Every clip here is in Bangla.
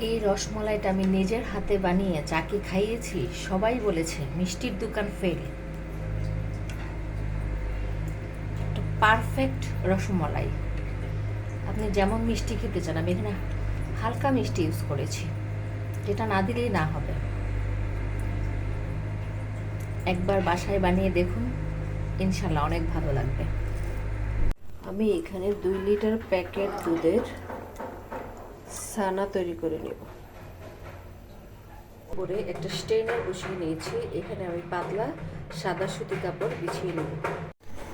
এই রসমলাইটা আমি নিজের হাতে বানিয়ে যাকে খাইয়েছি সবাই বলেছে মিষ্টির দোকান ফেল। একটা পারফেক্ট রসমলাই। আপনি যেমন মিষ্টি খেতে চান, আমি এখানে হালকা মিষ্টি ইউজ করেছি, যেটা না দিলেই না হবে। একবার বাসায় বানিয়ে দেখুন, ইনশাল্লাহ অনেক ভালো লাগবে। আমি এখানে 2 লিটার প্যাকেট দুধের ছানা তৈরি করে নেব। করে একটা স্টেইনার বসিয়ে নিয়েছি। এখানে আমি পাতলা সাদা সুতি কাপড় বিছিয়ে নেব।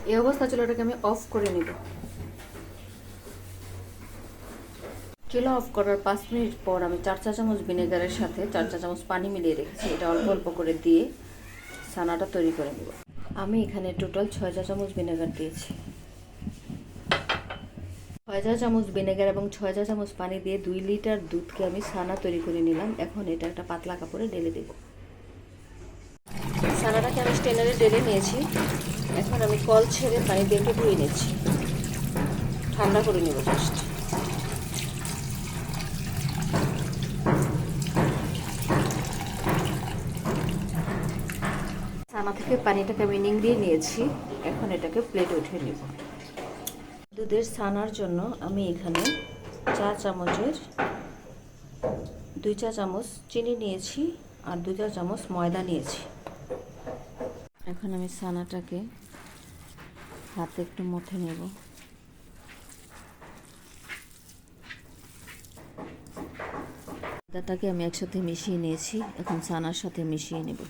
এই অবস্থা চুলাটাকে আমি অফ করে নেব। চুলা অফ করার 5 মিনিট পর আমি 4 চা চামচ ভিনেগারের সাথে 4 চা চামচ পানি মিলিয়ে রেখেছি। এটা অল্প অল্প করে দিয়ে ছানাটা তৈরি করে নেব। আমি এখানে টোটাল 6 চা চামচ ভিনেগার দিয়েছি। 6 চা চামচ ভিনেগার এবং 6 চা চামচ পানি দিয়ে 2 লিটার দুধকে আমি ছানা তৈরি করে নিলাম। এখন এটা একটা পাতলা কাপড়ে ঢেলে দেব। ছানাটাকে আমি স্টেনারে ঢেলে নিয়েছি। এখন আমি কল ছেড়ে পানি দিয়ে একটু ধুয়ে নিচ্ছি, ঠান্ডা করে নেব জাস্ট। ছানা থেকে পানিটাকে আমি নিংড়িয়ে নিয়েছি। এখন এটাকে প্লেটে উঠিয়ে নেব। দুধের ছানার জন্য আমি এখানে 2 চা চামচ চিনি নিয়েছি আর 2 চা চামচ ময়দা নিয়েছি। এখন আমি ছানাটাকে হাতে একটু মথে নেব। ময়দাটাকে আমি একসাথে মিশিয়ে নিয়েছি। এখন ছানার সাথে মিশিয়ে নেব।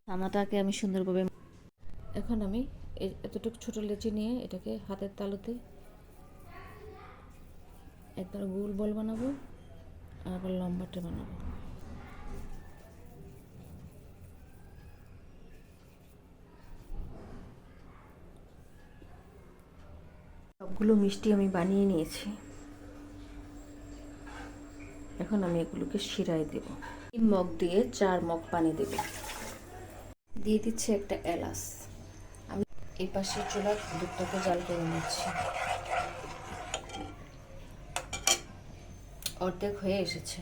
ছানাটাকে আমি সুন্দরভাবে, এখন আমি এতটুকু ছোট লেচি নিয়ে এটাকে হাতের তালুতে একবার গোল বল বানাবো আর আবার লম্বাটে বানাবো। সবগুলো মিষ্টি আমি বানিয়ে নিয়েছি। এখন আমি এগুলোকে শিরায় দেব। 3 মগ দিয়ে 4 মগ পানি দেব। দিয়ে দিচ্ছি একটা এলাচ। আমি এই পাশে চুলা দুধটাকে জাল করে নিচ্ছি। অর্ধেক হয়ে এসেছে,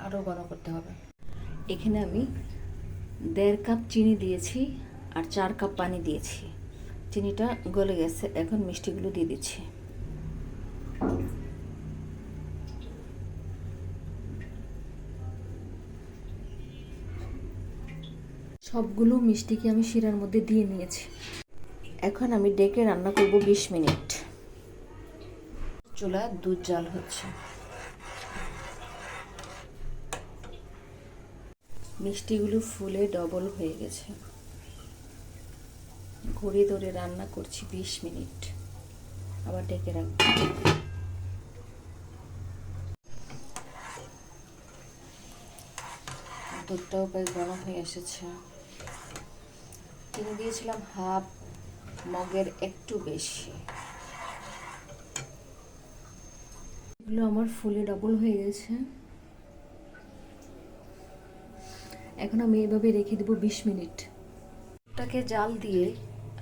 আরও ঘন করতে হবে। এখানে আমি 1.5 কাপ চিনি দিয়েছি আর 4 কাপ পানি দিয়েছি। চিনিটা গলে গেছে। এখন মিষ্টিগুলো দিয়ে দিচ্ছি। সবগুলো মিষ্টিকে আমি শিরার মধ্যে দিয়ে নিয়েছি। এখন আমি ডেকে রান্না করব 20 মিনিট। চুলা দুধ জাল হচ্ছে। মিষ্টিগুলো ফুলে ডবল হয়ে গেছে। ঘড়ি ধরে রান্না করছি 20 মিনিট। আবার ডেকে রাখবো। দুধটাও বেশ গরম হয়ে এসেছে। চিনি দিয়েছিলাম হাফ মগের একটু বেশি। এগুলো আমার ফুলে ডবল হয়ে গেছে। এখন আমি এভাবে রেখে দেবো 20 মিনিট। দুধটাকে জাল দিয়ে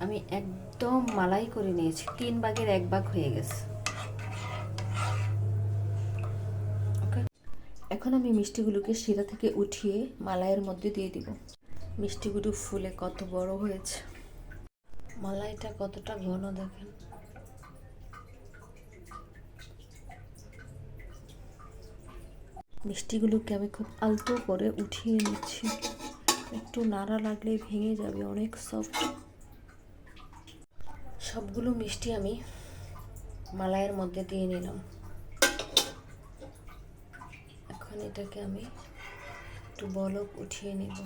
আমি একদম মালাই করে নিয়েছি। 3 ভাগের 1 ভাগ হয়ে গেছে। এখন আমি মিষ্টিগুলোকে শিরা থেকে উঠিয়ে মালাইয়ের মধ্যে দিয়ে দিব। মিষ্টিগুলো ফুলে কত বড় হয়েছে। মালাইটা কতটা ঘন দেখেন। মিষ্টিগুলোকে আমি খুব আলতো করে উঠিয়ে নিচ্ছি। একটু নাড়া লাগলেই ভেঙে যাবে, অনেক সফট। সবগুলো মিষ্টি আমি মালাইয়ের মধ্যে দিয়ে নিলাম। এখন এটাকে আমি একটু বলক উঠিয়ে নেব।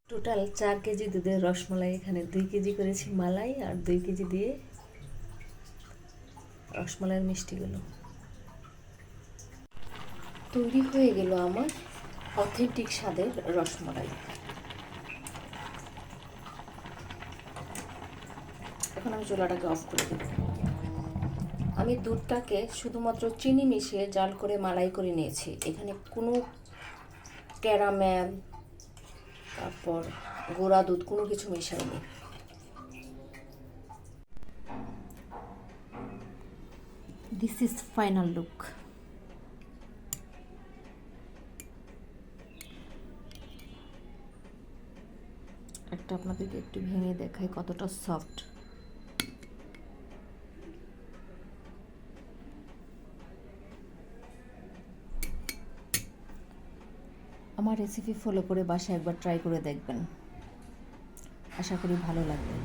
টোটাল 4 কেজি দুধের রসমালাই। এখানে 2 কেজি করেছি মালাই আর 2 কেজি দিয়ে রসমালাইয়ের মিষ্টিগুলো তৈরি হয়ে গেল আমার অথেন্টিক স্বাদের রসমালাই। এখন আমি চুলাটাকে অফ করে দেব। আমি দুধটাকে শুধুমাত্র চিনি মিশিয়ে জাল করে মালাই করে নিয়েছি। এখানে কোনো ক্যারামেল তারপর গুঁড়া দুধ, কোনো কিছু মেশাইনি। This is final look. একটা আপনাদেরকে একটু ভেঙে দেখাই কতটা সফট। আমার রেসিপি ফলো করে বাসায় একবার ট্রাই করে দেখবেন, আশা করি ভালো লাগবে।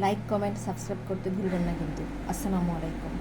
লাইক, কমেন্ট, সাবস্ক্রাইব করতে ভুলবেন না কিন্তু। আসসালামু আলাইকুম।